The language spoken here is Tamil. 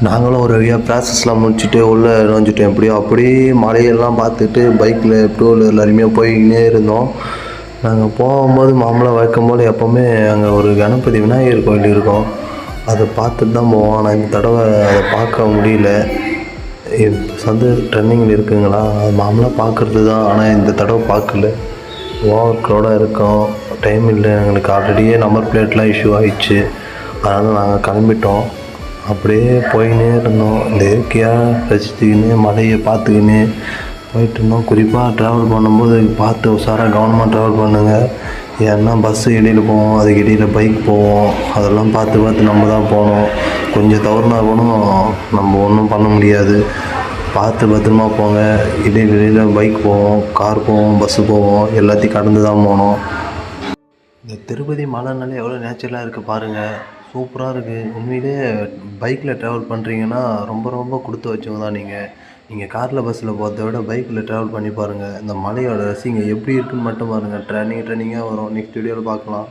நாங்களும் ஒரு வழியாக ப்ராசஸ்லாம் முடிச்சுட்டு உள்ளே நுழைஞ்சிட்டோம். எப்படியோ அப்படியே மலையெல்லாம் பார்த்துட்டு பைக்கில் டூ வீலரில் அருமையாக போய்க்கினே இருந்தோம். நாங்கள் போகும்போது மாமூலாக வழக்கம் போல் எப்போவுமே அங்கே ஒரு கணபதி விநாயகர் கோயில் இருக்கும். அதை பார்த்துட்டு தான் போவோம். ஆனால் இந்த தடவை அதை பார்க்க முடியல. இப்போ ட்ரெண்டிங்கில் இருக்குங்களா, அது மாமூலாக பார்க்குறது தான். ஆனால் இந்த தடவை பார்க்கல. ஓவர் க்ரௌடாக இருக்கும், டைம் இல்லை எங்களுக்கு. ஆல்ரெடியே நம்பர் பிளேட்லாம் இஷ்யூ ஆகிடுச்சு. அதனால் நாங்கள் கிளம்பிட்டோம். அப்படியே போயின்னே இருந்தோம். இந்த இயற்கையாக ரசித்துக்கின்னு மலையை பார்த்துக்கின்னு போயிட்டு இருந்தோம். குறிப்பாக ட்ராவல் பண்ணும்போது பார்த்து உஷாராக கவனமாக ட்ராவல் பண்ணுங்கள். ஏன்னா பஸ்ஸு இடையில் போவோம், அதுக்கு இடையில் பைக் போவோம். அதெல்லாம் பார்த்து பார்த்து நம்ம தான் போகணும். கொஞ்சம் தவறுனா கூட நம்ம ஒன்றும் பண்ண முடியாது. பார்த்து பத்திரமா போங்க. இடையில் பைக் போவோம், கார் போவோம், பஸ்ஸு போவோம், எல்லாத்தையும் கடந்து தான் போகணும். இந்த திருப்பதி மலைனாலே எவ்வளோ நேச்சுரலாக இருக்குது பாருங்கள். சூப்பராக இருக்குது. உண்மையிலே பைக்கில் ட்ராவல் பண்ணுறீங்கன்னா ரொம்ப ரொம்ப கொடுத்து வச்சவங்க தான் நீங்கள். நீங்கள் காரில் பஸ்ஸில் போகிறத விட பைக்கில் ட்ராவல் பண்ணி பாருங்கள். இந்த மலையோட ரசிங்க எப்படி இருக்குன்னு மட்டும் பாருங்கள். ட்ரெண்டிங்காக வரும். நெக்ஸ்ட் வீடியோவில் பார்க்கலாம்.